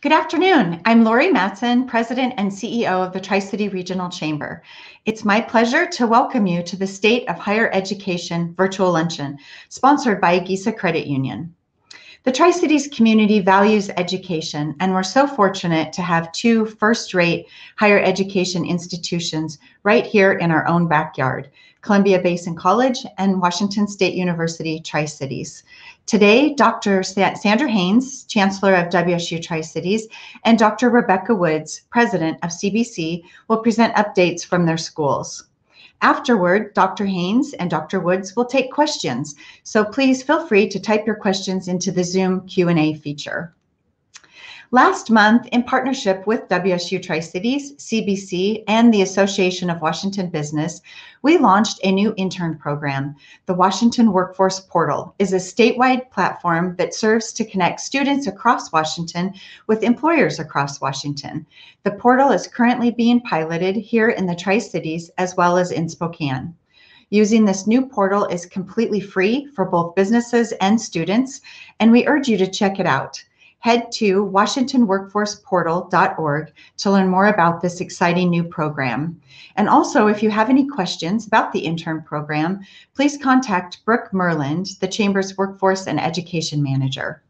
Good afternoon. I'm Lori Matson, President and CEO of the Tri-City Regional Chamber. It's my pleasure to welcome you to the State of Higher Education Virtual Luncheon, sponsored by Giza Credit Union. The Tri-Cities community values education, and we're so fortunate to have two first-rate higher education institutions right here in our own backyard, Columbia Basin College and Washington State University Tri-Cities. Today, Dr. Sandra Haynes, Chancellor of WSU Tri-Cities, and Dr. Rebecca Woods, President of CBC, will present updates from their schools. Afterward, Dr. Haynes and Dr. Woods will take questions, so please feel free to type your questions into the Zoom Q&A feature. Last month, in partnership with WSU Tri-Cities, CBC, and the Association of Washington Business, we launched a new intern program. The Washington Workforce Portal is a statewide platform that serves to connect students across Washington with employers across Washington. The portal is currently being piloted here in the Tri-Cities as well as in Spokane. Using this new portal is completely free for both businesses and students, and we urge you to check it out. Head to washingtonworkforceportal.org to learn more about this exciting new program. And also, if you have any questions about the intern program, please contact Brooke Merland, the Chamber's Workforce and Education Manager.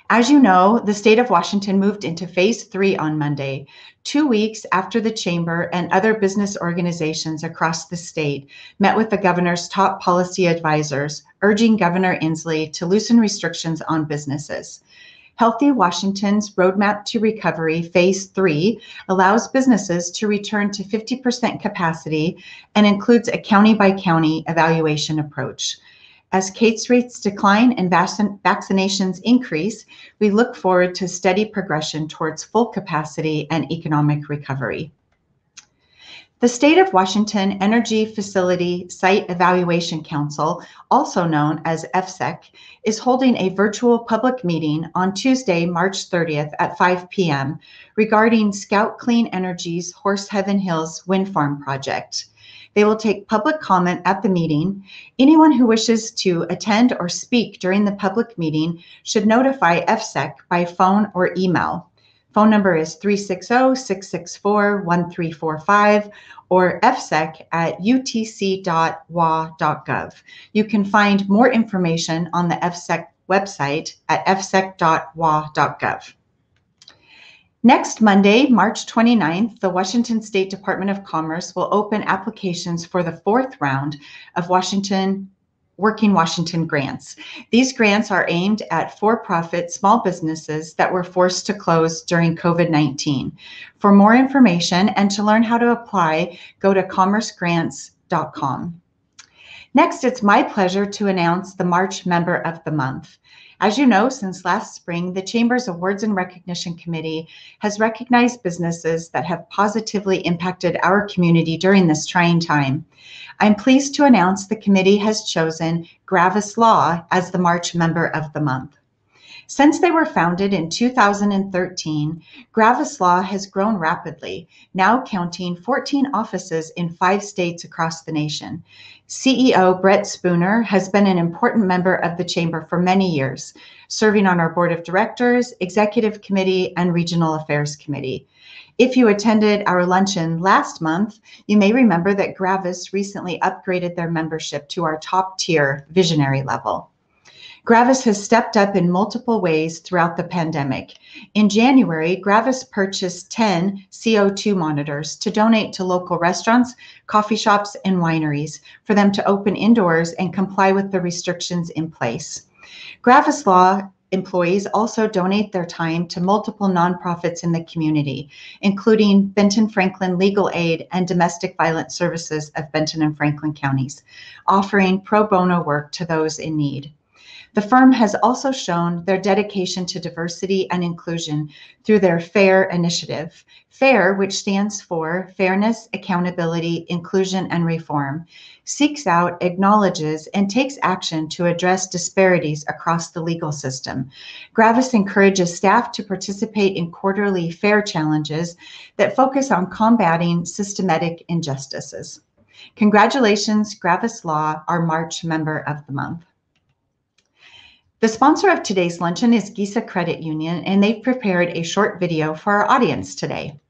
As you know, the state of Washington moved into Phase 3 on Monday, 2 weeks after the Chamber and other business organizations across the state met with the governor's top policy advisors, urging Governor Inslee to loosen restrictions on businesses. Healthy Washington's Roadmap to Recovery Phase 3 allows businesses to return to 50% capacity and includes a county-by-county evaluation approach. As case rates decline and vaccinations increase, we look forward to steady progression towards full capacity and economic recovery. The State of Washington Energy Facility Site Evaluation Council, also known as FSEC, is holding a virtual public meeting on Tuesday, March 30th at 5 p.m. regarding Scout Clean Energy's Horse Heaven Hills Wind Farm project. They will take public comment at the meeting. Anyone who wishes to attend or speak during the public meeting should notify FSEC by phone or email. Phone number is 360-664-1345 or fsec@utc.wa.gov. You can find more information on the FSEC website at fsec.wa.gov. Next Monday, March 29th, the Washington State Department of Commerce will open applications for the fourth round of Working Washington grants. These grants are aimed at for-profit small businesses that were forced to close during COVID-19. For more information and to learn how to apply, go to commercegrants.com. Next, it's my pleasure to announce the March Member of the Month. As you know, since last spring, the Chamber's Awards and Recognition Committee has recognized businesses that have positively impacted our community during this trying time. I'm pleased to announce the committee has chosen Gravis Law as the March Member of the Month. Since they were founded in 2013, Gravis Law has grown rapidly, now counting 14 offices in 5 states across the nation. CEO Brett Spooner has been an important member of the Chamber for many years, serving on our Board of Directors, Executive Committee, and Regional Affairs Committee. If you attended our luncheon last month, you may remember that Gravis recently upgraded their membership to our top tier visionary level. Gravis has stepped up in multiple ways throughout the pandemic. In January, Gravis purchased 10 CO2 monitors to donate to local restaurants, coffee shops, and wineries for them to open indoors and comply with the restrictions in place. Gravis Law employees also donate their time to multiple nonprofits in the community, including Benton Franklin Legal Aid and Domestic Violence Services of Benton and Franklin counties, offering pro bono work to those in need. The firm has also shown their dedication to diversity and inclusion through their FAIR initiative. FAIR, which stands for Fairness, Accountability, Inclusion, and Reform, seeks out, acknowledges, and takes action to address disparities across the legal system. Gravis encourages staff to participate in quarterly FAIR challenges that focus on combating systematic injustices. Congratulations, Gravis Law, our March Member of the Month. The sponsor of today's luncheon is Gisa Credit Union, and they've prepared a short video for our audience today.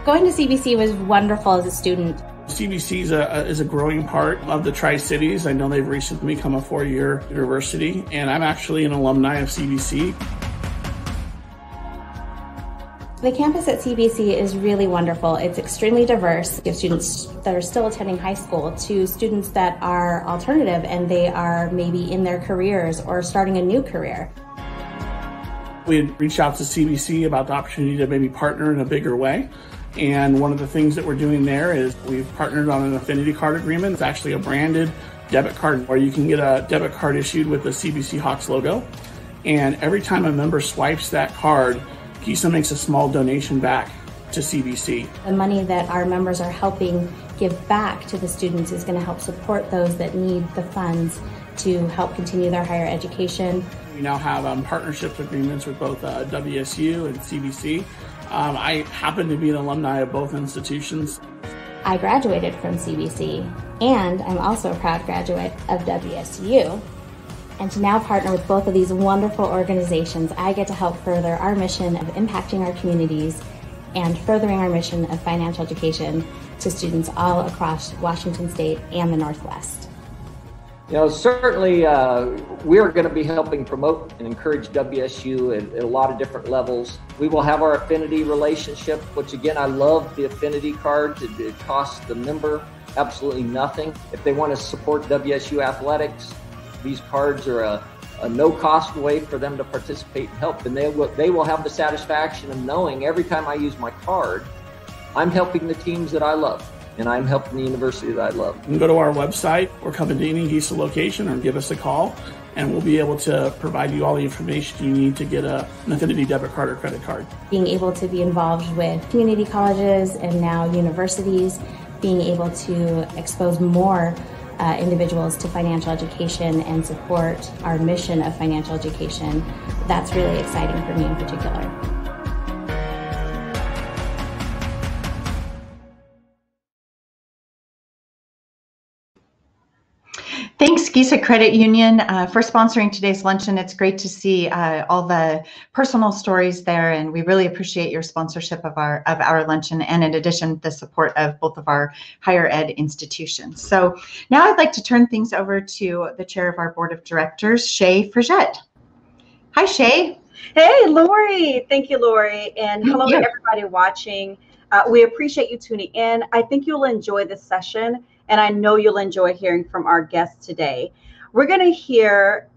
Going to CBC was wonderful as a student. CBC is a growing part of the Tri-Cities. I know they've recently become a 4-year university, and I'm actually an alumni of CBC. The campus at CBC is really wonderful. It's extremely diverse. You have students that are still attending high school to students that are alternative and they are maybe in their careers or starting a new career. We had reached out to CBC about the opportunity to maybe partner in a bigger way. And one of the things that we're doing there is we've partnered on an affinity card agreement. It's actually a branded debit card where you can get a debit card issued with the CBC Hawks logo. And every time a member swipes that card, Gisa makes a small donation back to CBC. The money that our members are helping give back to the students is going to help support those that need the funds to help continue their higher education. We now have partnership agreements with both WSU and CBC. I happen to be an alumni of both institutions. I graduated from CBC, and I'm also a proud graduate of WSU. And to now partner with both of these wonderful organizations, I get to help further our mission of impacting our communities and furthering our mission of financial education to students all across Washington State and the Northwest. You know, certainly we are going to be helping promote and encourage WSU at a lot of different levels. We will have our affinity relationship, which again, I love the affinity cards. It costs the member absolutely nothing. If they want to support WSU athletics, these cards are a no-cost way for them to participate and help. And they will have the satisfaction of knowing every time I use my card, I'm helping the teams that I love. And I'm helping the university that I love. You can go to our website or come into any Gisa location or give us a call, and we'll be able to provide you all the information you need to get an affinity debit card or credit card. Being able to be involved with community colleges and now universities, being able to expose more individuals to financial education and support our mission of financial education, that's really exciting for me in particular. Thanks, Gisa Credit Union, for sponsoring today's luncheon. It's great to see all the personal stories there, and we really appreciate your sponsorship of our luncheon, and in addition, the support of both of our higher ed institutions. So now I'd like to turn things over to the chair of our board of directors, Shay Frigette. Hi, Shay. Hey, Lori. Thank you, Lori, and hello to everybody watching. We appreciate you tuning in. I think you'll enjoy this session, and I know you'll enjoy hearing from our guests today. We're going to hear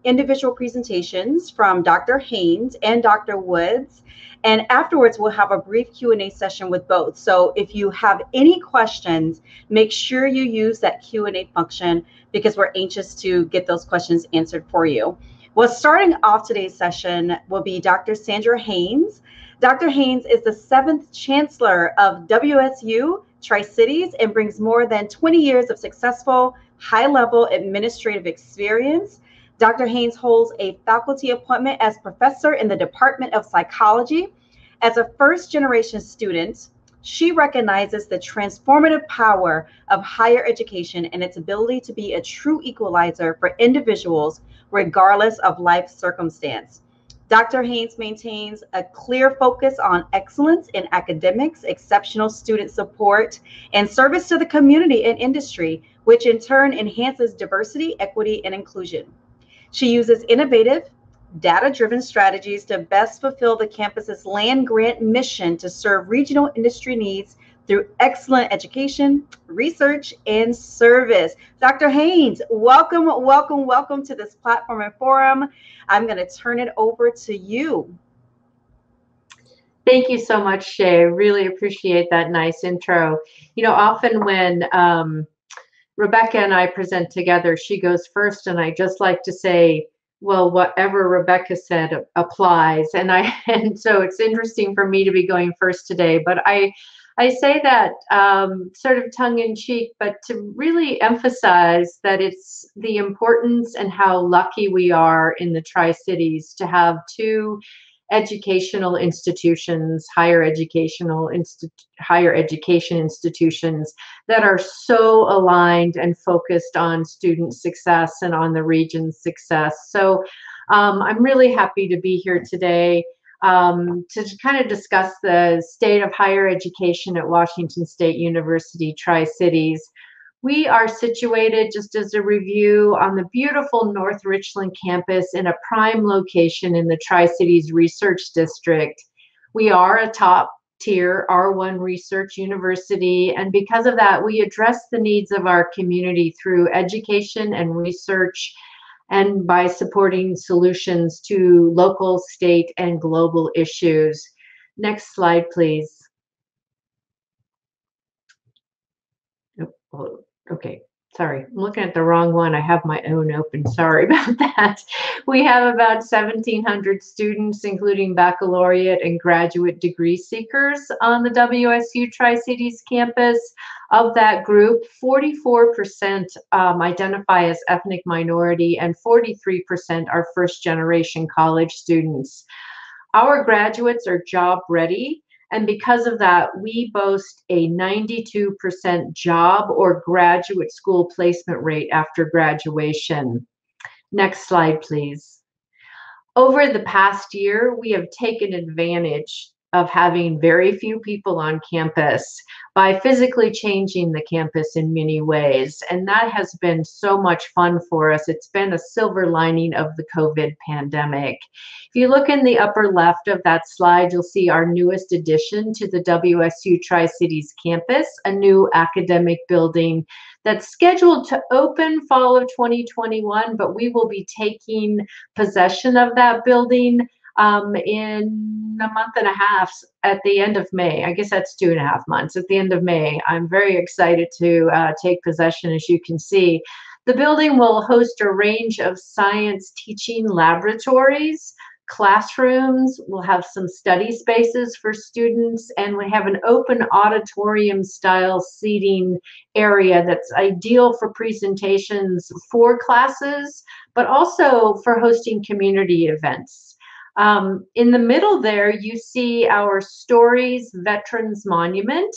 individual presentations from Dr. Haynes and Dr. Woods, and afterwards we'll have a brief Q&A session with both. So if you have any questions, make sure you use that Q&A function because we're anxious to get those questions answered for you. Well, starting off today's session will be Dr. Sandra Haynes. Dr. Haynes is the 7th Chancellor of WSU Tri-Cities and brings more than 20 years of successful high-level administrative experience. Dr. Haynes holds a faculty appointment as professor in the Department of Psychology. As a first-generation student, she recognizes the transformative power of higher education and its ability to be a true equalizer for individuals regardless of life circumstance. Dr. Haynes maintains a clear focus on excellence in academics, exceptional student support, and service to the community and industry, which in turn enhances diversity, equity, and inclusion. She uses innovative, data-driven strategies to best fulfill the campus's land-grant mission to serve regional industry needs through excellent education, research, and service. Dr. Haynes, welcome, welcome, welcome to this platform and forum. I'm going to turn it over to you. Thank you so much, Shay. Really appreciate that nice intro. You know, often when Rebecca and I present together, she goes first, and I just like to say, well, whatever Rebecca said applies. And so it's interesting for me to be going first today, but I say that sort of tongue in cheek, but to really emphasize that it's the importance and how lucky we are in the Tri-Cities to have two educational institutions, higher education institutions that are so aligned and focused on student success and on the region's success. So I'm really happy to be here today to kind of discuss the state of higher education at Washington State University Tri-Cities. We are situated, just as a review, on the beautiful North Richland campus in a prime location in the Tri-Cities Research District. We are a top-tier R1 research university, and because of that, we address the needs of our community through education and research, and by supporting solutions to local, state, and global issues. Next slide, please. Oh, okay, sorry, I'm looking at the wrong one. I have my own open, sorry about that. We have about 1,700 students, including baccalaureate and graduate degree seekers on the WSU Tri-Cities campus. Of that group, 44% identify as ethnic minority and 43% are first-generation college students. Our graduates are job ready, and because of that, we boast a 92% job or graduate school placement rate after graduation. Next slide, please. Over the past year, we have taken advantage of having very few people on campus by physically changing the campus in many ways. And that has been so much fun for us. It's been a silver lining of the COVID pandemic. If you look in the upper left of that slide, you'll see our newest addition to the WSU Tri-Cities campus, a new academic building that's scheduled to open fall of 2021, but we will be taking possession of that building in a month and a half at the end of May. I guess that's 2.5 months at the end of May. I'm very excited to take possession. As you can see, the building will host a range of science teaching laboratories, classrooms, we'll have some study spaces for students, and we have an open auditorium style seating area that's ideal for presentations for classes, but also for hosting community events. In the middle there, you see our Stories Veterans Monument.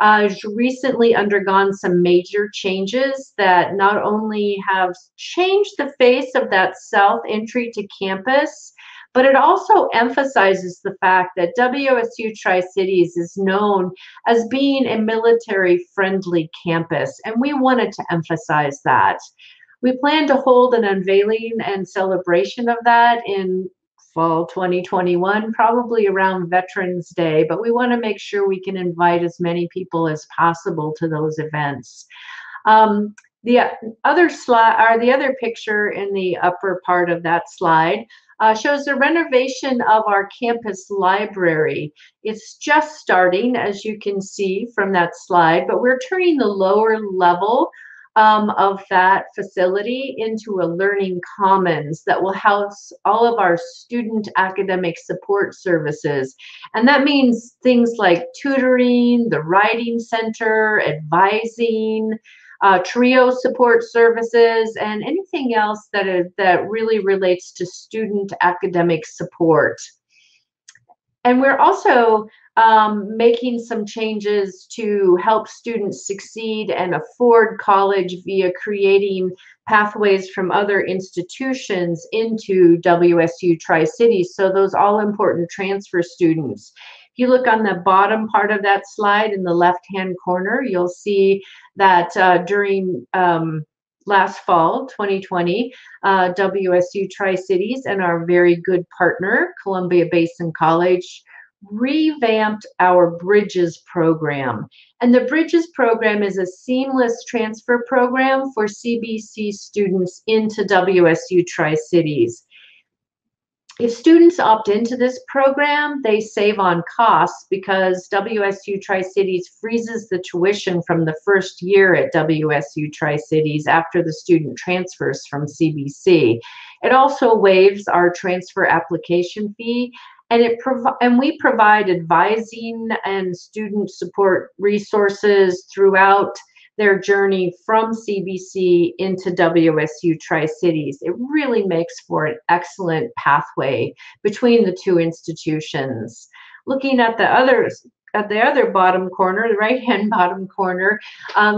It's recently undergone some major changes that not only have changed the face of that south entry to campus, but it also emphasizes the fact that WSU Tri-Cities is known as being a military-friendly campus, and we wanted to emphasize that. We plan to hold an unveiling and celebration of that in fall 2021, probably around Veterans Day, but we want to make sure we can invite as many people as possible to those events. The other picture in the upper part of that slide shows the renovation of our campus library. It's just starting, as you can see from that slide, but we're turning the lower level of that facility into a learning commons that will house all of our student academic support services. And that means things like tutoring, the writing center, advising, trio support services, and anything else that really relates to student academic support. And we're also making some changes to help students succeed and afford college via creating pathways from other institutions into WSU Tri-Cities. So those all important transfer students. If you look on the bottom part of that slide in the left-hand corner, you'll see that during last fall, 2020, WSU Tri-Cities and our very good partner, Columbia Basin College, revamped our Bridges program. And the Bridges program is a seamless transfer program for CBC students into WSU Tri-Cities. If students opt into this program, they save on costs because WSU Tri-Cities freezes the tuition from the first year at WSU Tri-Cities after the student transfers from CBC. It also waives our transfer application fee, and we provide advising and student support resources throughout their journey from CBC into WSU Tri-Cities. It really makes for an excellent pathway between the two institutions. Looking at the other bottom corner, the right-hand bottom corner,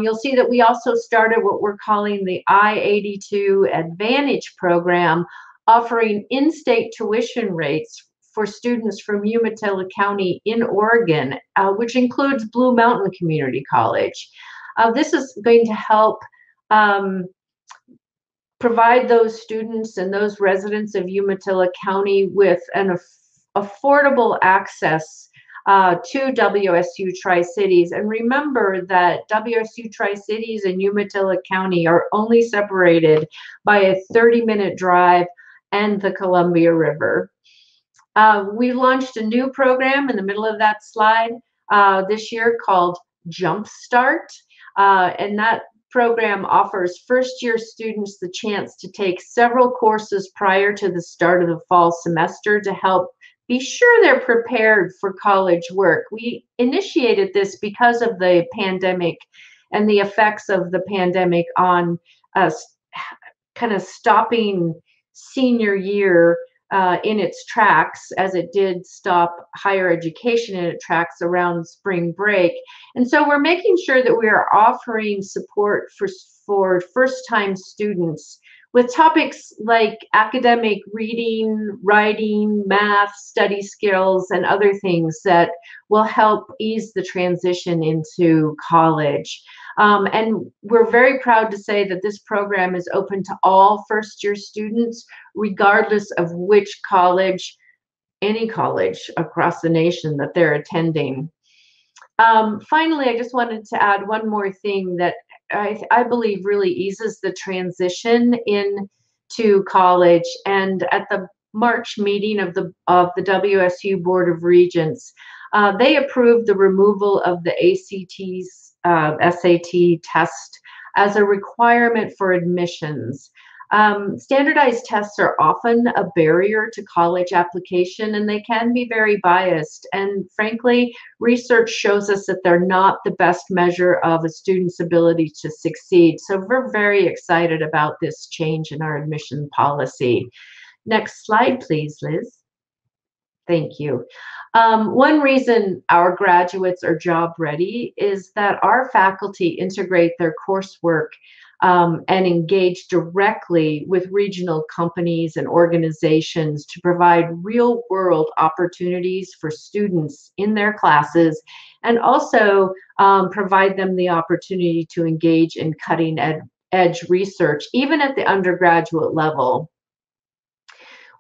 you'll see that we also started what we're calling the I-82 Advantage program, offering in-state tuition rates for students from Umatilla County in Oregon, which includes Blue Mountain Community College. This is going to help provide those students and those residents of Umatilla County with an affordable access to WSU Tri-Cities. And remember that WSU Tri-Cities and Umatilla County are only separated by a 30-minute drive and the Columbia River. We launched a new program in the middle of that slide this year called Jumpstart, and that program offers first-year students the chance to take several courses prior to the start of the fall semester to help be sure they're prepared for college work. We initiated this because of the pandemic and the effects of the pandemic on us kind of stopping senior year in its tracks, as it did stop higher education in its tracks around spring break. And so we're making sure that we are offering support for first-time students with topics like academic reading, writing, math, study skills, and other things that will help ease the transition into college. And we're very proud to say that this program is open to all first-year students, regardless of which college, any college across the nation that they're attending. Finally, I just wanted to add one more thing that I believe really eases the transition into college. And at the March meeting of the WSU Board of Regents, they approved the removal of the SAT test as a requirement for admissions. Standardized tests are often a barrier to college application, and they can be very biased. And frankly, research shows us that they're not the best measure of a student's ability to succeed. So we're very excited about this change in our admission policy. Next slide, please, Liz. Thank you. One reason our graduates are job ready is that our faculty integrate their coursework and engage directly with regional companies and organizations to provide real-world opportunities for students in their classes, and also provide them the opportunity to engage in cutting-edge research, even at the undergraduate level.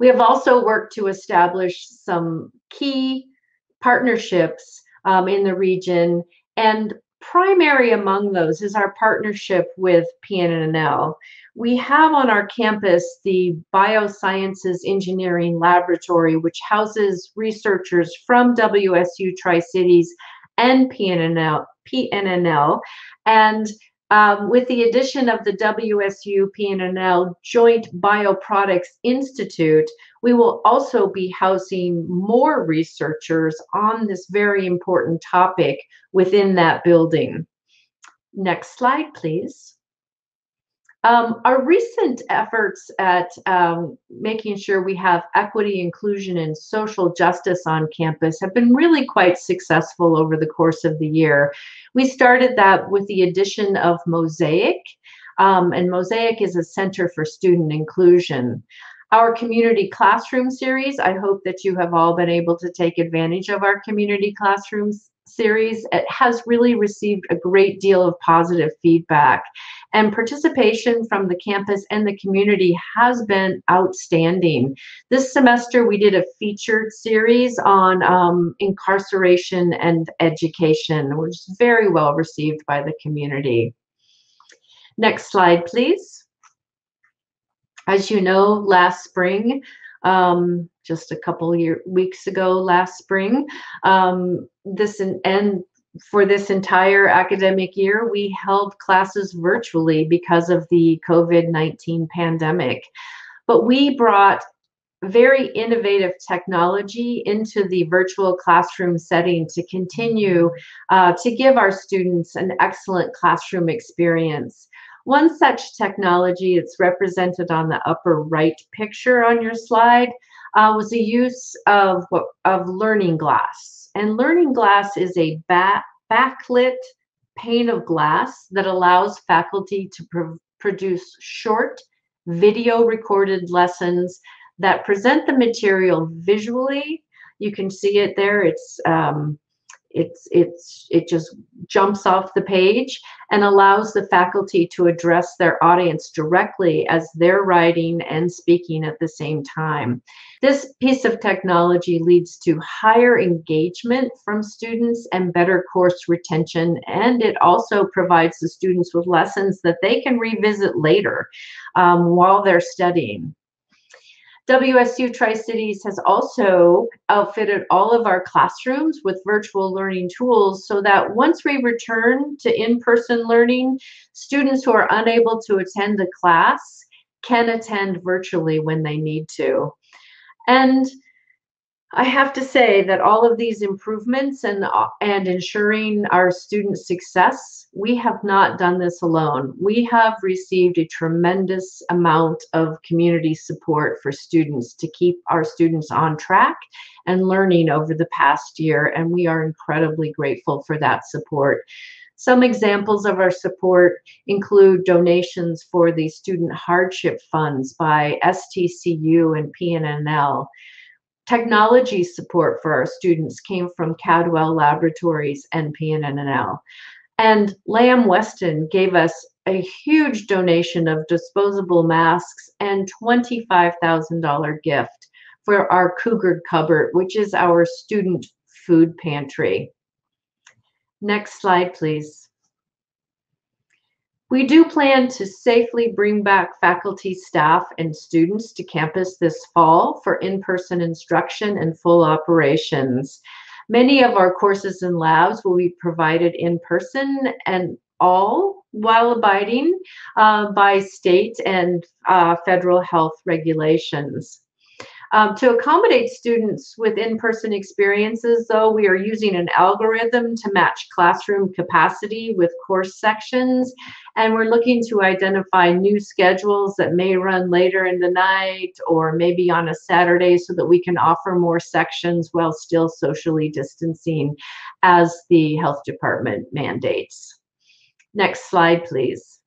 We have also worked to establish some key partnerships in the region, and primary among those is our partnership with PNNL. We have on our campus the Biosciences Engineering Laboratory, which houses researchers from WSU Tri-Cities and PNNL, and with the addition of the WSU PNNL Joint Bioproducts Institute, we will also be housing more researchers on this very important topic within that building. Next slide, please. Our recent efforts at making sure we have equity, inclusion, and social justice on campus have been really quite successful over the course of the year. We started that with the addition of Mosaic, and Mosaic is a center for student inclusion. Our community classroom series, I hope that you have all been able to take advantage of our community classrooms series. It has really received a great deal of positive feedback, and participation from the campus and the community has been outstanding. This semester we did a featured series on incarceration and education, which is very well received by the community. Next slide, please. As you know, last spring, just a couple weeks ago last spring, for this entire academic year, we held classes virtually because of the COVID-19 pandemic. But we brought very innovative technology into the virtual classroom setting to continue to give our students an excellent classroom experience. One such technology, it's represented on the upper right picture on your slide, was the use of Learning Glass. And Learning Glass is a backlit pane of glass that allows faculty to produce short video recorded lessons that present the material visually. You can see it there. It just jumps off the page and allows the faculty to address their audience directly as they're writing and speaking at the same time. This piece of technology leads to higher engagement from students and better course retention, and it also provides the students with lessons that they can revisit later while they're studying. WSU Tri-Cities has also outfitted all of our classrooms with virtual learning tools so that once we return to in-person learning, students who are unable to attend a class can attend virtually when they need to. And I have to say that all of these improvements and ensuring our student success, we have not done this alone. We have received a tremendous amount of community support for students to keep our students on track and learning over the past year, and we are incredibly grateful for that support. Some examples of our support include donations for the student hardship funds by STCU and PNNL. Technology support for our students came from Cadwell Laboratories and PNNL. And Lamb Weston gave us a huge donation of disposable masks and $25,000 gift for our Cougar Cupboard, which is our student food pantry. Next slide, please. We do plan to safely bring back faculty, staff, and students to campus this fall for in-person instruction and full operations. Many of our courses and labs will be provided in person, and all while abiding by state and federal health regulations. To accommodate students with in-person experiences, though, we are using an algorithm to match classroom capacity with course sections, and we're looking to identify new schedules that may run later in the night or maybe on a Saturday so that we can offer more sections while still socially distancing as the health department mandates. Next slide, please.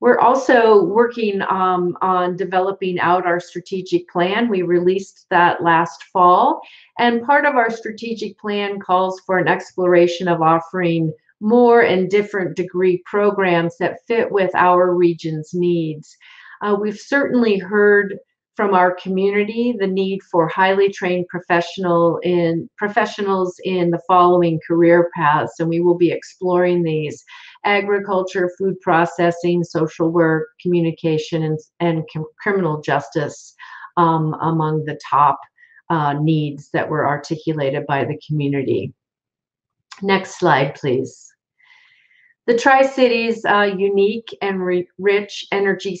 We're also working on developing out our strategic plan. We released that last fall, and part of our strategic plan calls for an exploration of offering more and different degree programs that fit with our region's needs. We've certainly heard from our community the need for highly trained professionals in the following career paths, and we will be exploring these: agriculture, food processing, social work, communication, and criminal justice among the top needs that were articulated by the community. Next slide, please. The Tri-Cities' unique and rich energy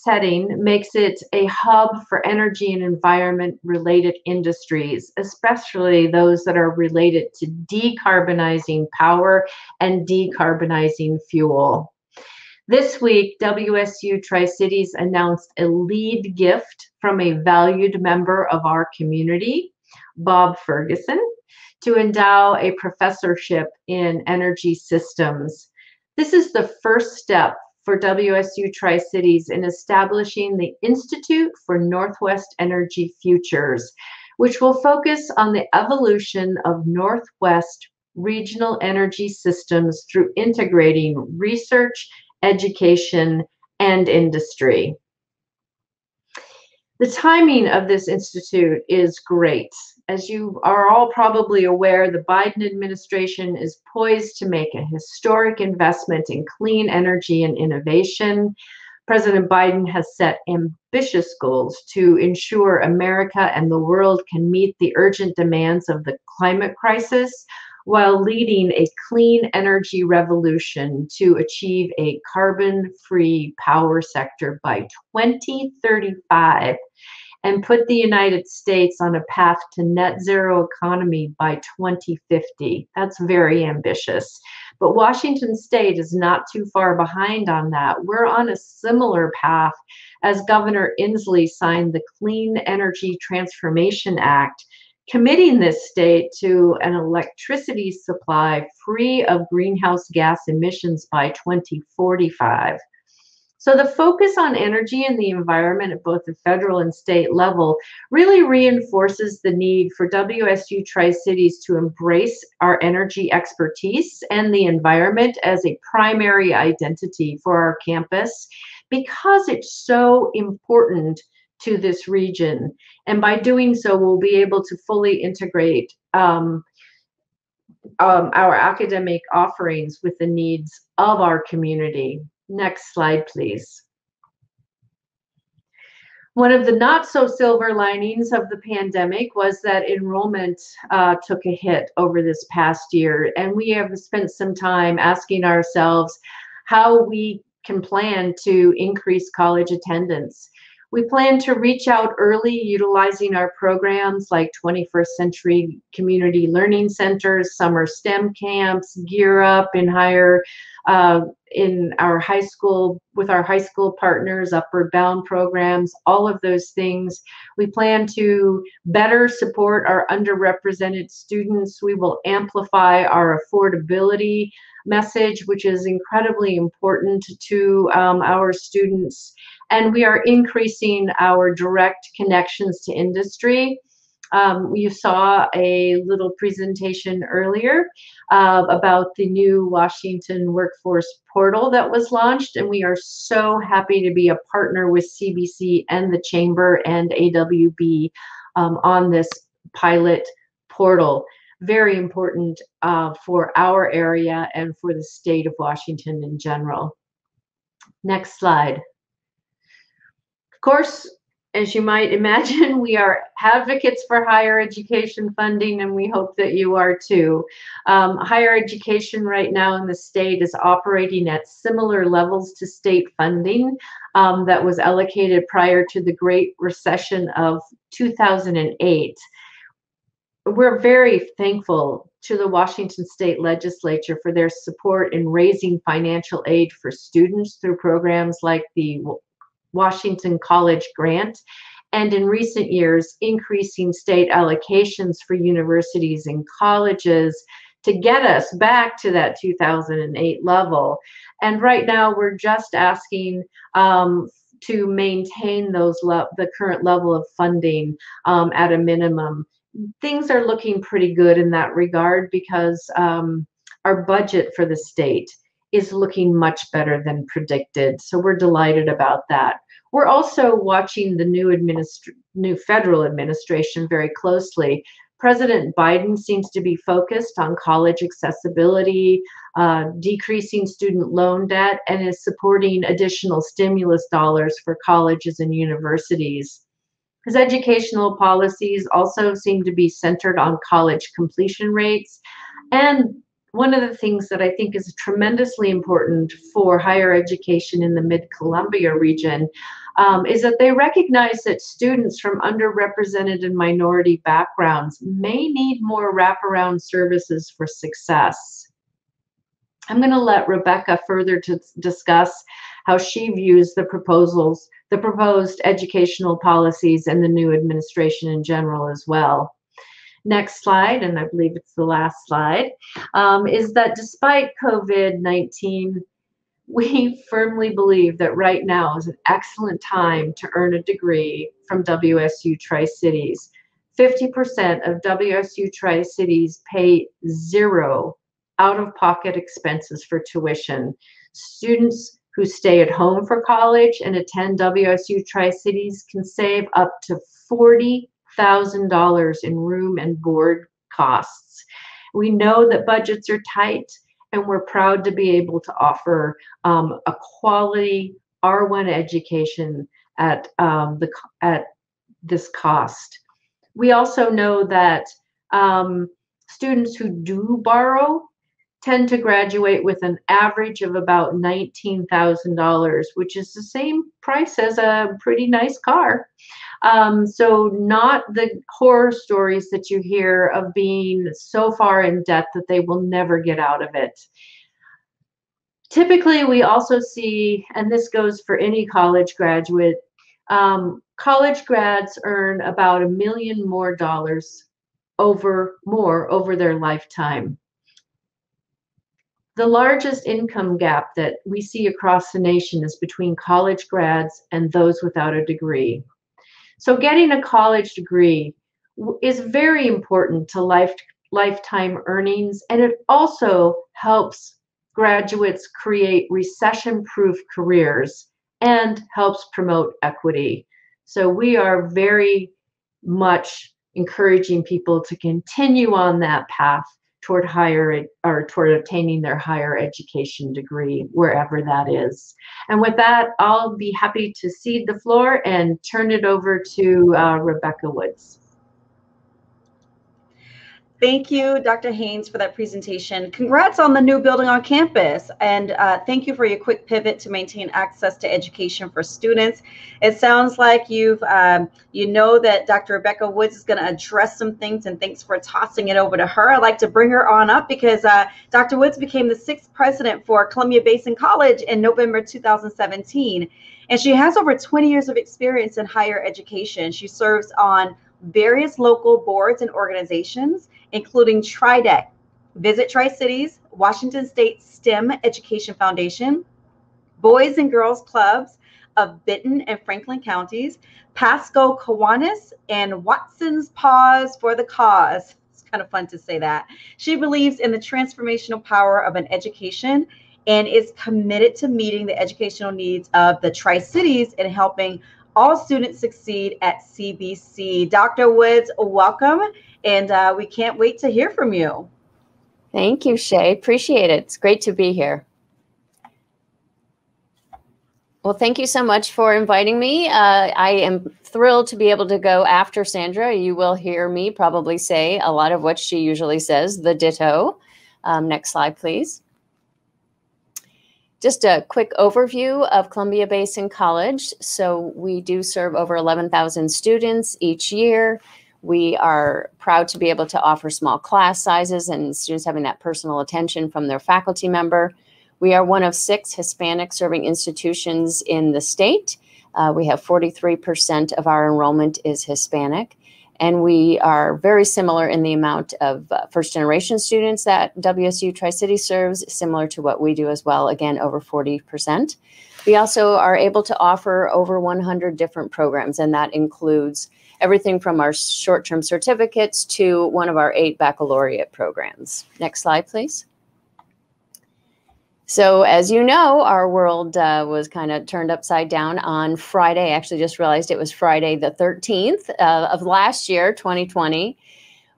setting makes it a hub for energy and environment-related industries, especially those that are related to decarbonizing power and decarbonizing fuel. This week, WSU Tri-Cities announced a lead gift from a valued member of our community, Bob Ferguson, to endow a professorship in energy systems. This is the first step for WSU Tri-Cities in establishing the Institute for Northwest Energy Futures, which will focus on the evolution of Northwest regional energy systems through integrating research, education, and industry. The timing of this institute is great. As you are all probably aware, the Biden administration is poised to make a historic investment in clean energy and innovation. President Biden has set ambitious goals to ensure America and the world can meet the urgent demands of the climate crisis while leading a clean energy revolution to achieve a carbon-free power sector by 2035. and put the United States on a path to net zero economy by 2050. That's very ambitious. But Washington State is not too far behind on that. We're on a similar path as Governor Inslee signed the Clean Energy Transformation Act, committing this state to an electricity supply free of greenhouse gas emissions by 2045. So the focus on energy and the environment at both the federal and state level really reinforces the need for WSU Tri-Cities to embrace our energy expertise and the environment as a primary identity for our campus, because it's so important to this region. And by doing so, we'll be able to fully integrate our academic offerings with the needs of our community. Next slide, please. One of the not so silver linings of the pandemic was that enrollment took a hit over this past year. And we have spent some time asking ourselves how we can plan to increase college attendance. We plan to reach out early, utilizing our programs like 21st Century Community Learning Centers, summer STEM camps, Gear Up in our high school, with our high school partners, Upward Bound programs, all of those things. We plan to better support our underrepresented students. We will amplify our affordability message, which is incredibly important to our students. And we are increasing our direct connections to industry. You saw a little presentation earlier about the new Washington Workforce Portal that was launched, and we are so happy to be a partner with CBC and the Chamber and AWB on this pilot portal. Very important for our area and for the state of Washington in general. Next slide. Of course, as you might imagine, we are advocates for higher education funding, and we hope that you are too. Higher education right now in the state is operating at similar levels to state funding that was allocated prior to the Great Recession of 2008. We're very thankful to the Washington State Legislature for their support in raising financial aid for students through programs like the Washington College Grant, and in recent years, increasing state allocations for universities and colleges to get us back to that 2008 level. And right now, we're just asking to maintain the current level of funding at a minimum. Things are looking pretty good in that regard because our budget for the state is looking much better than predicted. So we're delighted about that. We're also watching the new federal administration very closely. President Biden seems to be focused on college accessibility, decreasing student loan debt, and is supporting additional stimulus dollars for colleges and universities. His educational policies also seem to be centered on college completion rates. And one of the things that I think is tremendously important for higher education in the Mid-Columbia region is that they recognize that students from underrepresented and minority backgrounds may need more wraparound services for success. I'm going to let Rebecca further to discuss how she views the proposed educational policies and the new administration in general as well. Next slide, and I believe it's the last slide, is that despite COVID-19, we firmly believe that right now is an excellent time to earn a degree from WSU Tri-Cities. 50% of WSU Tri-Cities pay zero out-of-pocket expenses for tuition. Students who stay at home for college and attend WSU Tri-Cities can save up to $40,000 in room and board costs. We know that budgets are tight, and we're proud to be able to offer a quality R1 education at this cost. We also know that students who do borrow tend to graduate with an average of about $19,000, which is the same price as a pretty nice car. So not the horror stories that you hear of being so far in debt that they will never get out of it. Typically, we also see, and this goes for any college graduate, college grads earn about $1 million more over their lifetime. The largest income gap that we see across the nation is between college grads and those without a degree. So getting a college degree is very important to lifetime earnings, and it also helps graduates create recession-proof careers and helps promote equity. So we are very much encouraging people to continue on that path toward toward obtaining their higher education degree, wherever that is. And with that, I'll be happy to cede the floor and turn it over to Rebecca Woods. Thank you, Dr. Haynes, for that presentation. Congrats on the new building on campus, and thank you for your quick pivot to maintain access to education for students. It sounds like you know that Dr. Rebecca Woods is going to address some things, and thanks for tossing it over to her. I'd like to bring her on up because Dr. Woods became the 6th president for Columbia Basin College in November 2017, and she has over 20 years of experience in higher education. She serves on various local boards and organizations, including TriDec, Visit Tri-Cities, Washington State STEM Education Foundation, Boys and Girls Clubs of Benton and Franklin counties, Pasco Kiwanis, and Watson's Paws for the Cause. It's kind of fun to say that. She believes in the transformational power of an education and is committed to meeting the educational needs of the Tri-Cities and helping all students succeed at CBC. Dr. Woods, welcome, and we can't wait to hear from you. Thank you, Shay. Appreciate it. It's great to be here. Well, thank you so much for inviting me. I am thrilled to be able to go after Sandra. You will hear me probably say a lot of what she usually says, the ditto. Next slide, please. Just a quick overview of Columbia Basin College. So we do serve over 11,000 students each year. We are proud to be able to offer small class sizes and students having that personal attention from their faculty member. We are one of 6 Hispanic serving institutions in the state. We have 43% of our enrollment is Hispanic. And we are very similar in the amount of first-generation students that WSU Tri-Cities serves, similar to what we do as well, again, over 40%. We also are able to offer over 100 different programs, and that includes everything from our short-term certificates to one of our 8 baccalaureate programs. Next slide, please. So as you know, our world was kind of turned upside down on Friday. I actually just realized it was Friday the 13th of last year, 2020,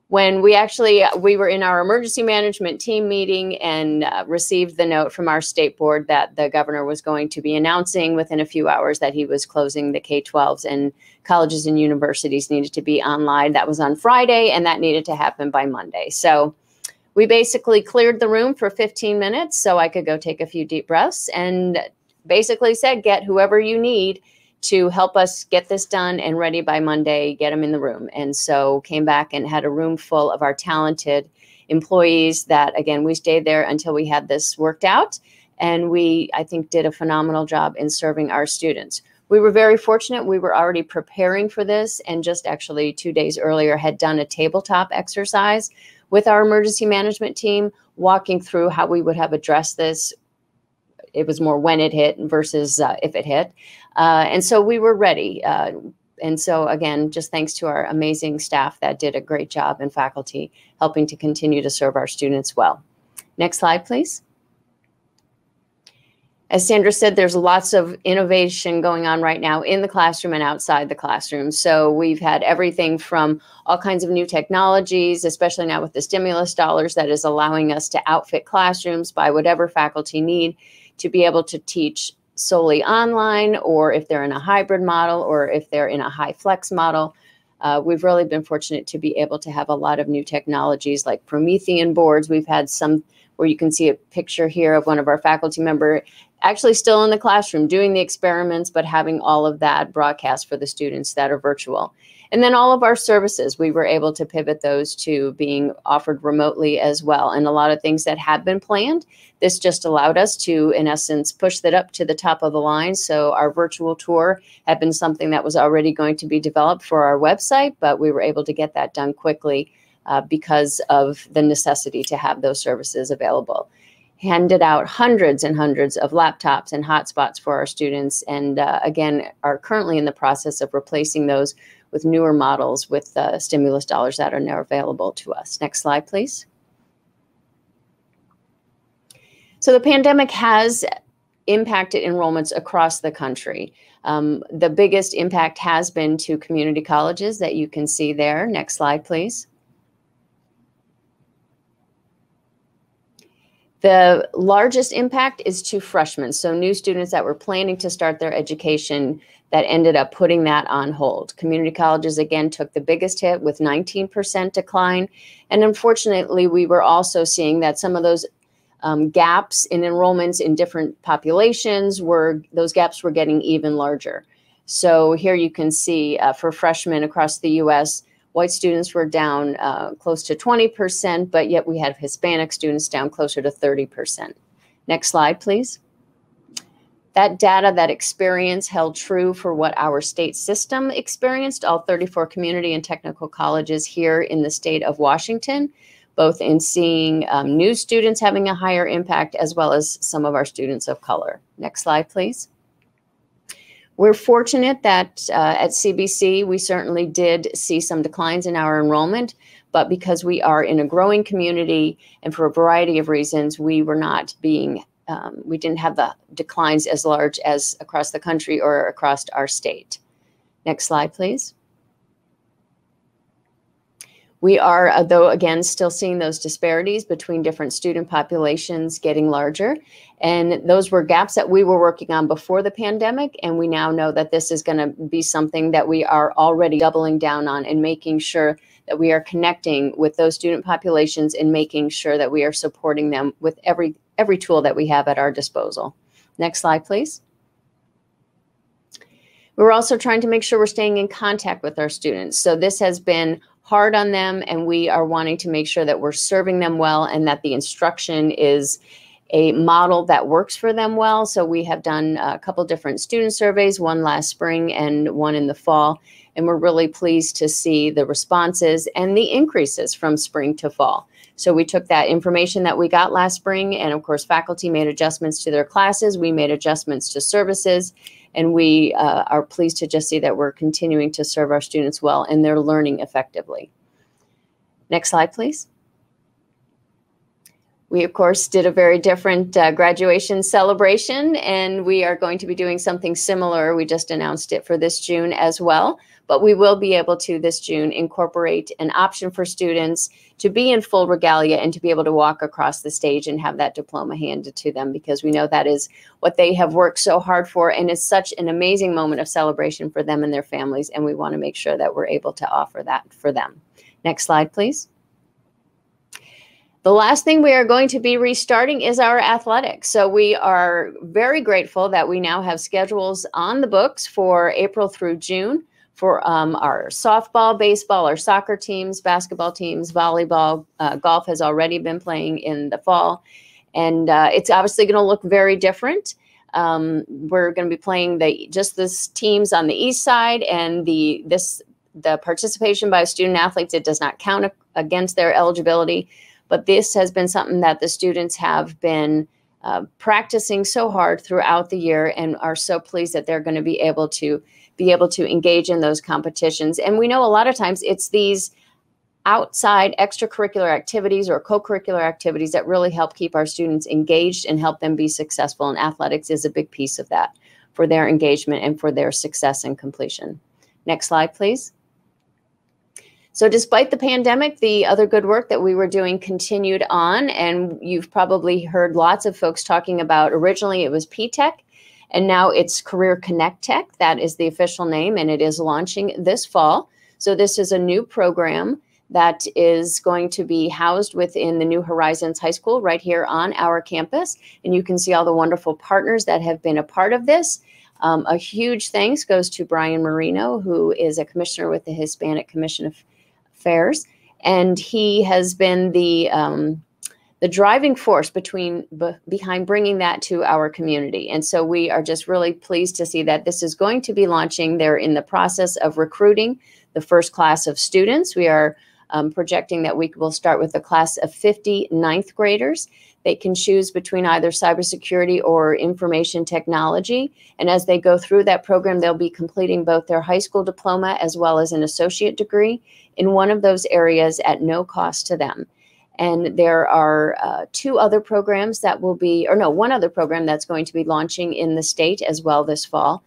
when we were in our emergency management team meeting and received the note from our state board that the governor was going to be announcing within a few hours that he was closing the K-12s and colleges and universities needed to be online. That was on Friday, and that needed to happen by Monday. So we basically cleared the room for 15 minutes so I could go take a few deep breaths and basically said, get whoever you need to help us get this done and ready by Monday, get them in the room. And so came back and had a room full of our talented employees that, again, we stayed there until we had this worked out. And we, I think, did a phenomenal job in serving our students. We were very fortunate. We were already preparing for this and just actually 2 days earlier had done a tabletop exercise with our emergency management team, walking through how we would have addressed this. It was more when it hit versus if it hit. And so we were ready. And so again, just thanks to our amazing staff that did a great job and faculty helping to continue to serve our students well. Next slide, please. As Sandra said, there's lots of innovation going on right now in the classroom and outside the classroom. So we've had everything from all kinds of new technologies, especially now with the stimulus dollars that is allowing us to outfit classrooms by whatever faculty need to be able to teach solely online, or if they're in a hybrid model, or if they're in a high flex model. We've really been fortunate to be able to have a lot of new technologies like Promethean boards. We've had some where you can see a picture here of one of our faculty member actually still in the classroom doing the experiments, but having all of that broadcast for the students that are virtual. And then all of our services, we were able to pivot those to being offered remotely as well. And a lot of things that had been planned, this just allowed us to, in essence, push that up to the top of the line. So our virtual tour had been something that was already going to be developed for our website, but we were able to get that done quickly because of the necessity to have those services available. Handed out hundreds and hundreds of laptops and hotspots for our students, and again, are currently in the process of replacing those with newer models with stimulus dollars that are now available to us. Next slide, please. So the pandemic has impacted enrollments across the country. The biggest impact has been to community colleges that you can see there. Next slide, please. The largest impact is to freshmen, so new students that were planning to start their education that ended up putting that on hold. Community colleges, again, took the biggest hit with 19% decline. And unfortunately, we were also seeing that some of those gaps in enrollments in different populations those gaps were getting even larger. So here you can see for freshmen across the US, white students were down close to 20%, but yet we had Hispanic students down closer to 30%. Next slide, please. That data, that experience held true for what our state system experienced, all 34 community and technical colleges here in the state of Washington, both in seeing new students having a higher impact as well as some of our students of color. Next slide, please. We're fortunate that at CBC, we certainly did see some declines in our enrollment, but because we are in a growing community and for a variety of reasons, we were not being, we didn't have the declines as large as across the country or across our state. Next slide, please. We are, though, again, still seeing those disparities between different student populations getting larger. And those were gaps that we were working on before the pandemic. And we now know that this is going to be something that we are already doubling down on and making sure that we are connecting with those student populations and making sure that we are supporting them with every tool that we have at our disposal. Next slide, please. We're also trying to make sure we're staying in contact with our students. So this has been hard on them, and we are wanting to make sure that we're serving them well and that the instruction is a model that works for them well. So we have done a couple different student surveys, one last spring and one in the fall, and we're really pleased to see the responses and the increases from spring to fall. So we took that information that we got last spring, and of course faculty made adjustments to their classes, we made adjustments to services, and we are pleased to just see that we're continuing to serve our students well and they're learning effectively. Next slide, please. We, of course, did a very different graduation celebration, and we are going to be doing something similar. We just announced it for this June as well, but we will be able to this June incorporate an option for students to be in full regalia and to be able to walk across the stage and have that diploma handed to them, because we know that is what they have worked so hard for, and it's such an amazing moment of celebration for them and their families, and we want to make sure that we're able to offer that for them. Next slide, please. The last thing we are going to be restarting is our athletics. So we are very grateful that we now have schedules on the books for April through June for our softball, baseball, our soccer teams, basketball teams, volleyball. Golf has already been playing in the fall. And it's obviously going to look very different. We're going to be playing just this teams on the east side, and the participation by student athletes, it does not count against their eligibility. But this has been something that the students have been practicing so hard throughout the year, and are so pleased that they're going to be able to engage in those competitions. And we know a lot of times it's these outside extracurricular activities or co-curricular activities that really help keep our students engaged and help them be successful. And athletics is a big piece of that for their engagement and for their success and completion. Next slide, please. So despite the pandemic, the other good work that we were doing continued on, and you've probably heard lots of folks talking about, originally it was P-Tech, and now it's Career Connect Tech. That is the official name, and it is launching this fall. So this is a new program that is going to be housed within the New Horizons High School right here on our campus. And you can see all the wonderful partners that have been a part of this. A huge thanks goes to Brian Marino, who is a commissioner with the Hispanic Commission of Affairs. And he has been the driving force behind bringing that to our community. And so we are just really pleased to see that this is going to be launching. They're in the process of recruiting the first class of students. We are projecting that we will start with a class of 50 ninth graders. They can choose between either cybersecurity or information technology. And as they go through that program, they'll be completing both their high school diploma as well as an associate degree in one of those areas at no cost to them. And there are one other program that's going to be launching in the state as well this fall.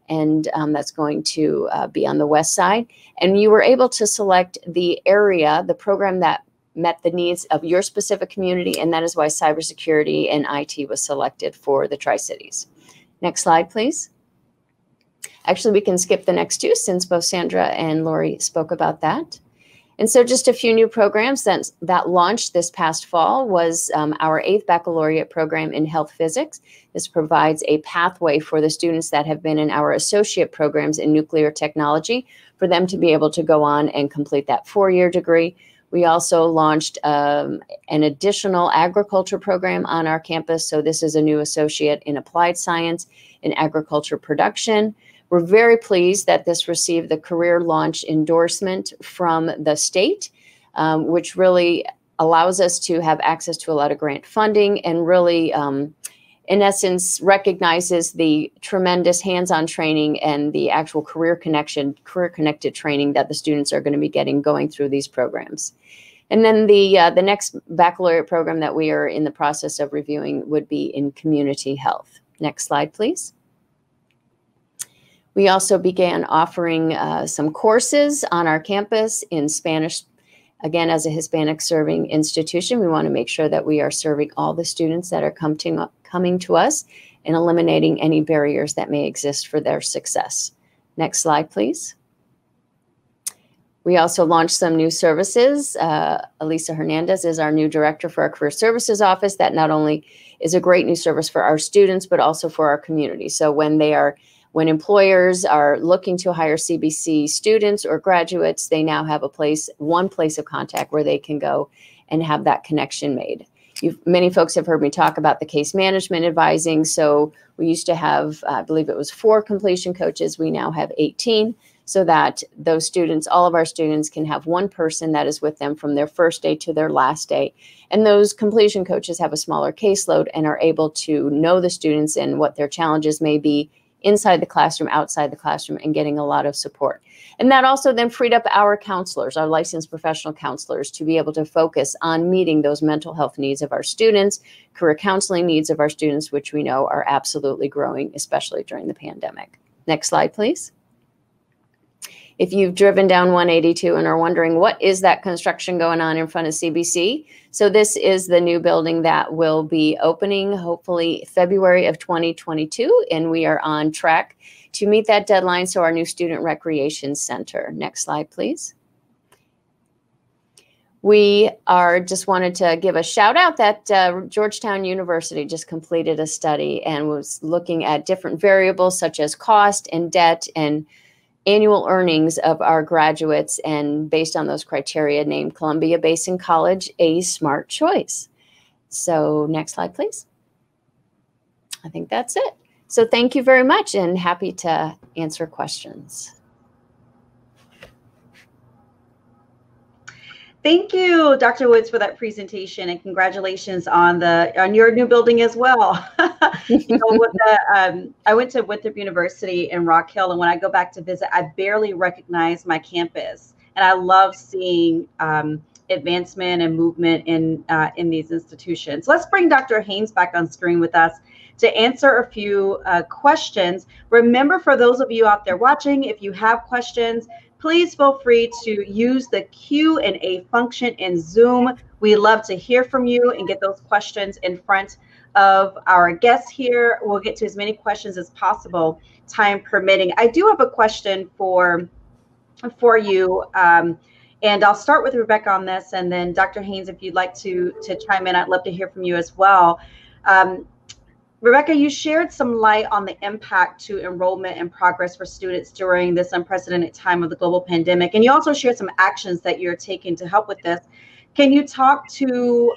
And that's going to be on the west side. And you were able to select the area, the program that met the needs of your specific community. And that is why cybersecurity and IT was selected for the Tri-Cities. Next slide, please. Actually, we can skip the next two since both Sandra and Lori spoke about that. And so just a few new programs that launched this past fall was our 8th baccalaureate program in health physics. This provides a pathway for the students that have been in our associate programs in nuclear technology for them to be able to go on and complete that 4-year degree. We also launched an additional agriculture program on our campus. So this is a new associate in applied science in agriculture production. We're very pleased that this received the career launch endorsement from the state, which really allows us to have access to a lot of grant funding and really, in essence, recognizes the tremendous hands-on training and the actual career-connected training that the students are going to be getting going through these programs. And then the next baccalaureate program that we are in the process of reviewing would be in community health. Next slide, please. We also began offering some courses on our campus in Spanish. Again, as a Hispanic serving institution, we want to make sure that we are serving all the students that are coming to us and eliminating any barriers that may exist for their success. Next slide, please. We also launched some new services. Elisa Hernandez is our new director for our Career Services Office. That not only is a great new service for our students, but also for our community. So when employers are looking to hire CBC students or graduates, they now have one place of contact where they can go and have that connection made. Many folks have heard me talk about the case management advising. So we used to have, I believe it was 4 completion coaches. We now have 18, so that those students, all of our students, can have one person that is with them from their first day to their last day. And those completion coaches have a smaller caseload and are able to know the students and what their challenges may be inside the classroom, outside the classroom, and getting a lot of support. And that also then freed up our counselors, our licensed professional counselors, to be able to focus on meeting those mental health needs of our students, career counseling needs of our students, which we know are absolutely growing, especially during the pandemic. Next slide, please. If you've driven down 182 and are wondering what is that construction going on in front of CBC, so this is the new building that will be opening hopefully February of 2022, and we are on track to meet that deadline. So our new Student Recreation Center. Next slide, please. We just wanted to give a shout out that Georgetown University just completed a study and was looking at different variables such as cost and debt and annual earnings of our graduates, and based on those criteria named Columbia Basin College a smart choice. So next slide, please. I think that's it. So thank you very much and happy to answer questions. Thank you, Dr. Woods, for that presentation, and congratulations on your new building as well. I went to Winthrop University in Rock Hill, and when I go back to visit, I barely recognize my campus, and I love seeing advancement and movement in these institutions. Let's bring Dr. Haynes back on screen with us to answer a few questions. Remember, for those of you out there watching, if you have questions, please feel free to use the Q&A function in Zoom. We love to hear from you and get those questions in front of our guests here. We'll get to as many questions as possible, time permitting. I do have a question for you. And I'll start with Rebecca on this, and then Dr. Haynes, if you'd like to chime in, I'd love to hear from you as well. Rebecca, you shared some light on the impact to enrollment and progress for students during this unprecedented time of the global pandemic. And you also shared some actions that you're taking to help with this. Can you talk to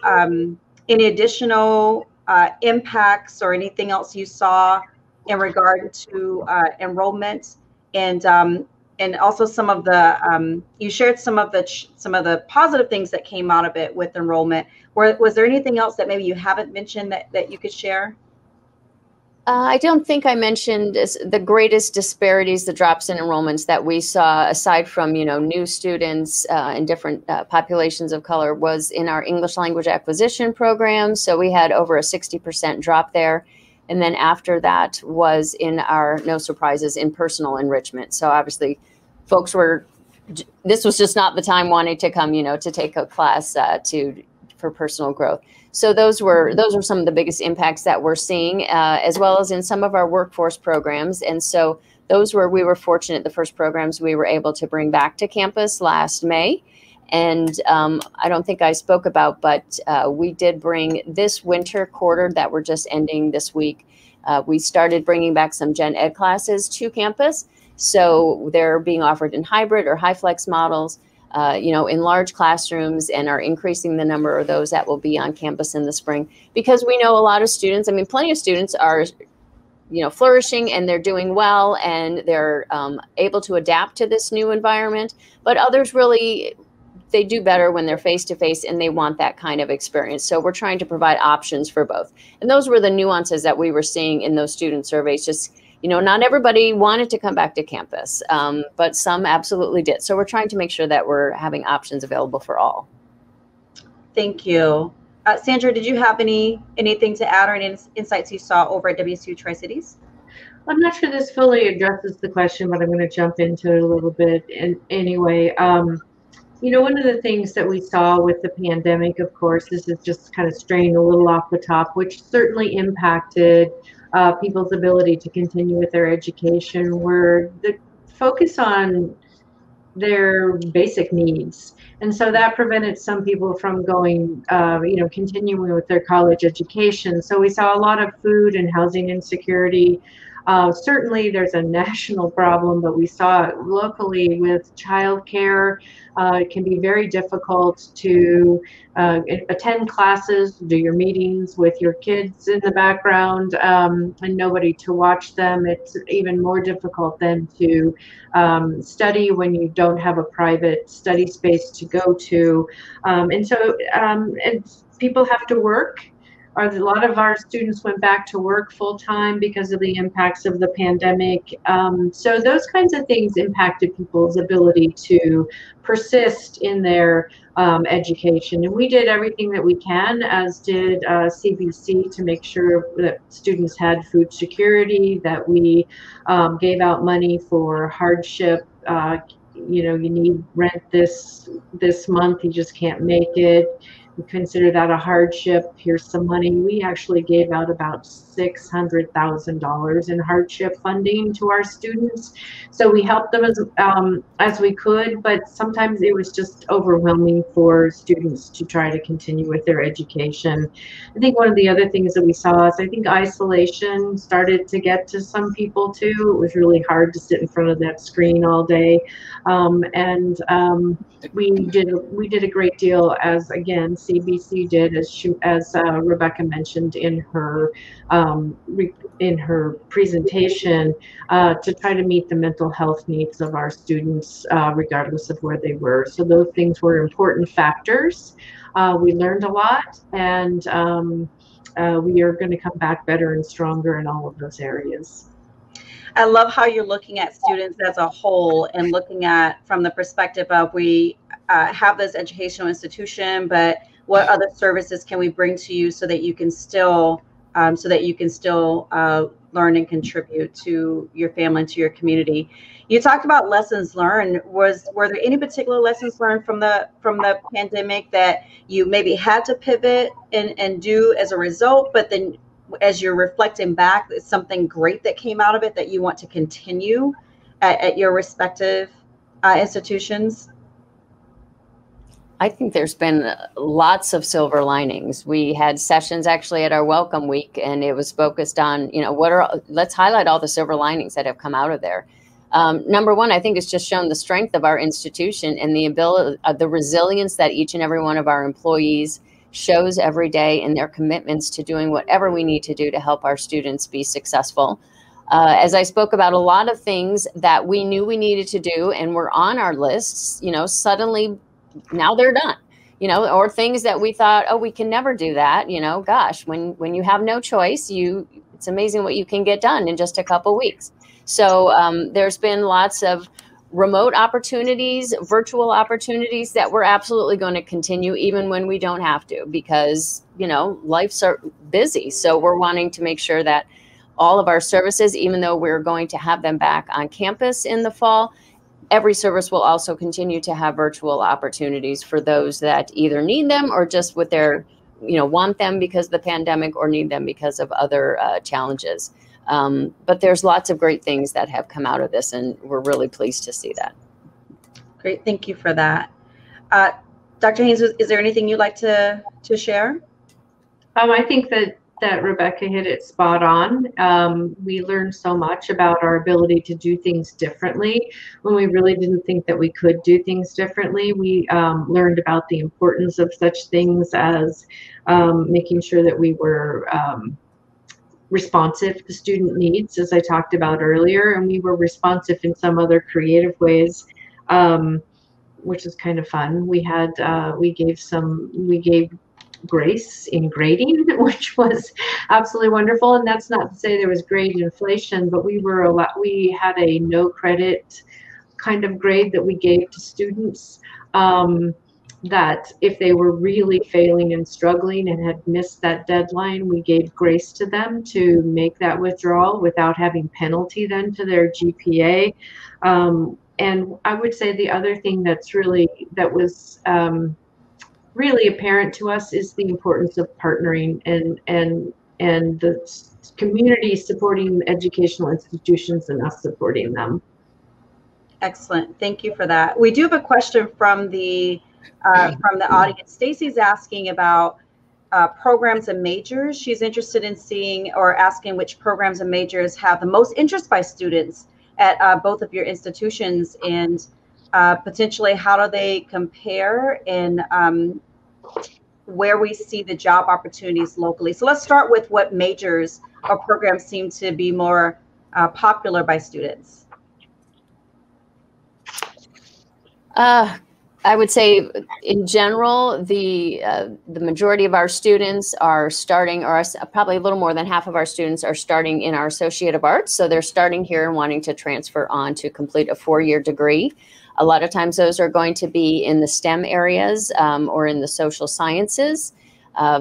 any additional impacts or anything else you saw in regard to enrollment, and also some of the you shared some of the positive things that came out of it with enrollment. Was there anything else that maybe you haven't mentioned that you could share? I don't think I mentioned the greatest disparities, the drops in enrollments that we saw, aside from, new students in different populations of color, was in our English language acquisition program. So we had over a 60% drop there. And then after that was in our, no surprises, in personal enrichment. So obviously folks this was just not the time wanting to come, to take a class for personal growth. So those are some of the biggest impacts that we're seeing, as well as in some of our workforce programs. And so we were fortunate, the first programs we were able to bring back to campus last May. And I don't think I spoke about, but we did bring this winter quarter that we're just ending this week. We started bringing back some gen ed classes to campus. So they're being offered in hybrid or high flex models. In large classrooms, and are increasing the number of those that will be on campus in the spring, because we know a lot of students, plenty of students are, flourishing, and they're doing well, and they're able to adapt to this new environment. But others really, they do better when they're face to face, and they want that kind of experience. So we're trying to provide options for both. And those were the nuances that we were seeing in those student surveys. Just, not everybody wanted to come back to campus, but some absolutely did. So we're trying to make sure that we're having options available for all. Thank you. Sandra, did you have anything to add or any insights you saw over at WSU Tri-Cities? I'm not sure this fully addresses the question, but I'm going to jump into it a little bit. And anyway, one of the things that we saw with the pandemic, of course, this is just kind of straying a little off the top, which certainly impacted people's ability to continue with their education, were the focus on their basic needs. And so that prevented some people from going, continuing with their college education. So we saw a lot of food and housing insecurity. Certainly there's a national problem, but we saw it locally with childcare. It can be very difficult to attend classes, do your meetings with your kids in the background, and nobody to watch them. It's even more difficult than to study when you don't have a private study space to go to. And people have to work. A lot of our students went back to work full time because of the impacts of the pandemic. So those kinds of things impacted people's ability to persist in their education. And we did everything that we can, as did CBC, to make sure that students had food security, that we gave out money for hardship. You need rent this month, you just can't make it. We consider that a hardship. Here's some money. We actually gave out about $600,000 in hardship funding to our students. So we helped them as we could, but sometimes it was just overwhelming for students to try to continue with their education. I think one of the other things that we saw is, I think isolation started to get to some people too. It was really hard to sit in front of that screen all day. We did a great deal, as again CBC did, as Rebecca mentioned in her presentation, to try to meet the mental health needs of our students, regardless of where they were. So those things were important factors. We learned a lot, and we are going to come back better and stronger in all of those areas. I love how you're looking at students as a whole, and looking at from the perspective of, we have this educational institution, but what other services can we bring to you so that you can still learn and contribute to your family and to your community. You talked about lessons learned. Were there any particular lessons learned from the pandemic that you maybe had to pivot and do as a result, but then as you're reflecting back, it's something great that came out of it that you want to continue at your respective institutions? I think there's been lots of silver linings. We had sessions actually at our Welcome Week, and it was focused on, let's highlight all the silver linings that have come out of there. Number one, I think it's just shown the strength of our institution and the ability, the resilience that each and every one of our employees shows every day in their commitments to doing whatever we need to do to help our students be successful. As I spoke about, a lot of things that we knew we needed to do and were on our lists, suddenly now they're done, or things that we thought, oh, we can never do that. Gosh, when you have no choice, it's amazing what you can get done in just a couple weeks. So there's been lots of remote opportunities, virtual opportunities that we're absolutely going to continue even when we don't have to, because, life's are busy. So we're wanting to make sure that all of our services, even though we're going to have them back on campus in the fall, every service will also continue to have virtual opportunities for those that either need them or just with their, want them because of the pandemic or need them because of other challenges. But there's lots of great things that have come out of this, and we're really pleased to see that. Great. Thank you for that. Dr. Haynes, is there anything you'd like to share? I think that Rebecca hit it spot on. We learned so much about our ability to do things differently when we really didn't think that we could do things differently. We learned about the importance of such things as making sure that we were responsive to student needs, as I talked about earlier, and we were responsive in some other creative ways, which is kind of fun. We gave grace in grading, which was absolutely wonderful. And that's not to say there was grade inflation, but we had a no credit kind of grade that we gave to students, that if they were really failing and struggling and had missed that deadline, we gave grace to them to make that withdrawal without having penalty then to their GPA. And I would say the other thing that was really apparent to us is the importance of partnering and the community supporting educational institutions and us supporting them. Excellent. Thank you for that. We do have a question from the audience. Stacy's asking about programs and majors. She's interested in seeing or asking which programs and majors have the most interest by students at both of your institutions, and potentially how do they compare, and where we see the job opportunities locally. So let's start with what majors or programs seem to be more popular by students. I would say in general, the majority of our students are starting, or probably a little more than half of our students are starting in our Associate of Arts. So they're starting here and wanting to transfer on to complete a 4-year degree. A lot of times those are going to be in the STEM areas or in the social sciences.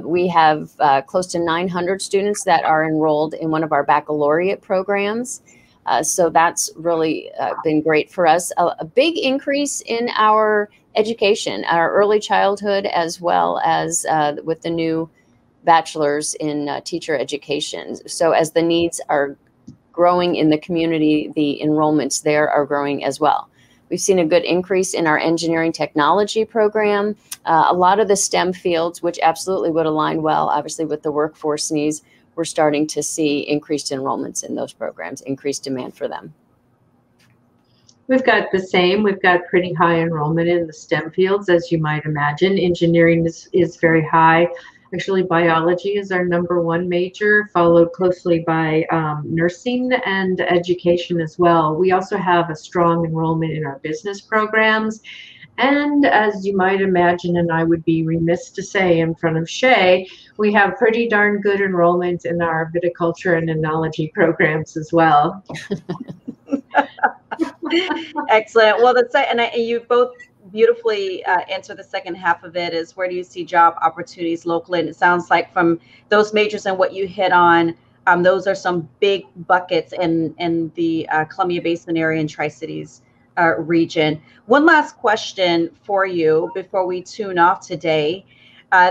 We have close to 900 students that are enrolled in one of our baccalaureate programs. So that's really been great for us. A big increase in our education, our early childhood, as well as with the new bachelor's in teacher education. So as the needs are growing in the community, the enrollments there are growing as well. We've seen a good increase in our engineering technology program. A lot of the STEM fields, which absolutely would align well, obviously, with the workforce needs, we're starting to see increased enrollments in those programs, increased demand for them. We've got the same. We've got pretty high enrollment in the STEM fields, as you might imagine. Engineering is very high. Actually, biology is our #1 major, followed closely by nursing and education as well. We also have a strong enrollment in our business programs. And as you might imagine, and I would be remiss to say in front of Shay, we have pretty darn good enrollment in our viticulture and enology programs as well. Excellent. Well, you both beautifully answered the second half of it, is where do you see job opportunities locally? And it sounds like from those majors and what you hit on, those are some big buckets in the Columbia Basin area and Tri-Cities region. One last question for you before we tune off today.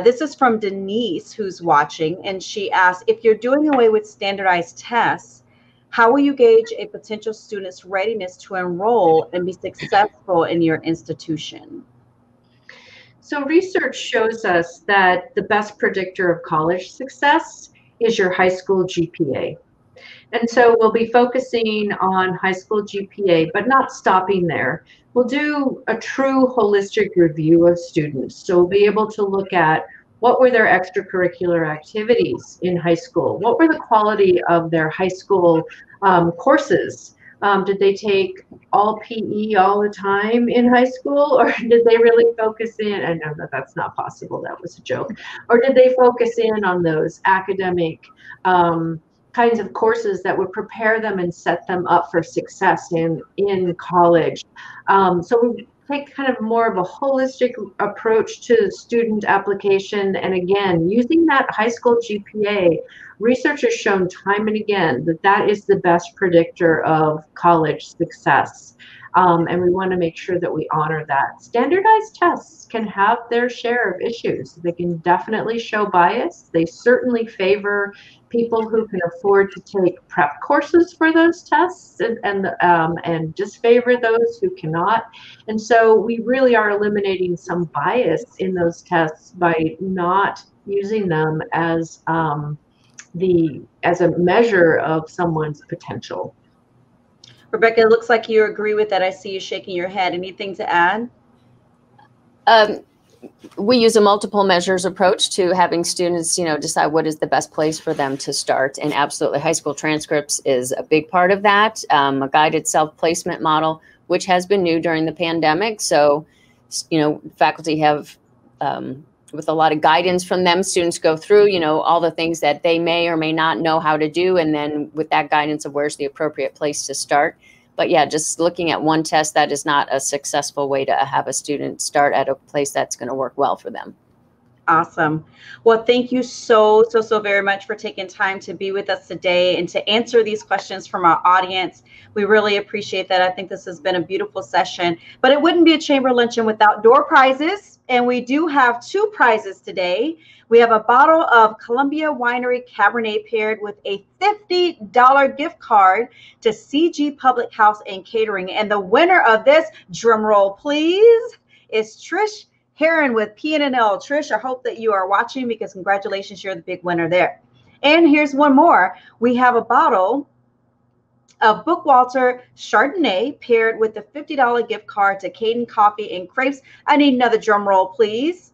This is from Denise, who's watching, and she asks, if you're doing away with standardized tests, how will you gauge a potential student's readiness to enroll and be successful in your institution? So research shows us that the best predictor of college success is your high school GPA. And so we'll be focusing on high school GPA, but not stopping there. We'll do a true holistic review of students. So we'll be able to look at what were their extracurricular activities in high school? What were the quality of their high school courses? Did they take all PE all the time in high school, or did they really focus in? I know that that's not possible. That was a joke. Or did they focus in on those academic kinds of courses that would prepare them and set them up for success in college? So we take kind of more of a holistic approach to student application. And again, using that high school GPA, research has shown time and again that that is the best predictor of college success. And we want to make sure that we honor that. Standardized tests can have their share of issues. They can definitely show bias. They certainly favor people who can afford to take prep courses for those tests and disfavor those who cannot. And so we really are eliminating some bias in those tests by not using them as a measure of someone's potential. Rebecca, it looks like you agree with that. I see you shaking your head. Anything to add? We use a multiple measures approach to having students, decide what is the best place for them to start. And absolutely, high school transcripts is a big part of that. A guided self-placement model, which has been new during the pandemic. So, faculty have, with a lot of guidance from them, students go through, all the things that they may or may not know how to do. And then with that guidance of where's the appropriate place to start. But yeah, just looking at one test, that is not a successful way to have a student start at a place that's going to work well for them. Awesome. Well, thank you so very much for taking time to be with us today and to answer these questions from our audience. We really appreciate that. I think this has been a beautiful session, but it wouldn't be a chamber luncheon without door prizes. And we do have 2 prizes today. We have a bottle of Columbia Winery Cabernet paired with a $50 gift card to CG Public House and Catering. And the winner of this, drum roll please, is Trish Heron with PNNL. Trish, I hope that you are watching because congratulations, you're the big winner there. And here's one more. We have a bottle of Bookwalter Chardonnay paired with the $50 gift card to Caden Coffee and Crepes. I need another drum roll, please.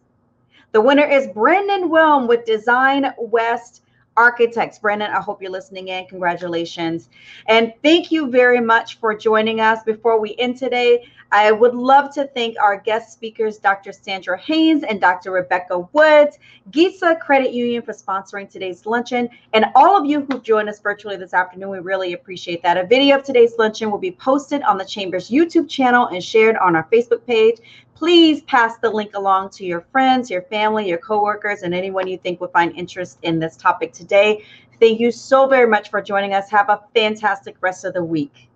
The winner is Brandon Wilm with Design West Architects. Brandon, I hope you're listening in. Congratulations. And thank you very much for joining us. Before we end today, I would love to thank our guest speakers, Dr. Sandra Haynes and Dr. Rebecca Woods, GISA Credit Union for sponsoring today's luncheon, and all of you who've joined us virtually this afternoon. We really appreciate that. A video of today's luncheon will be posted on the Chamber's YouTube channel and shared on our Facebook page. Please pass the link along to your friends, your family, your coworkers, and anyone you think would find interest in this topic today. Thank you so very much for joining us. Have a fantastic rest of the week.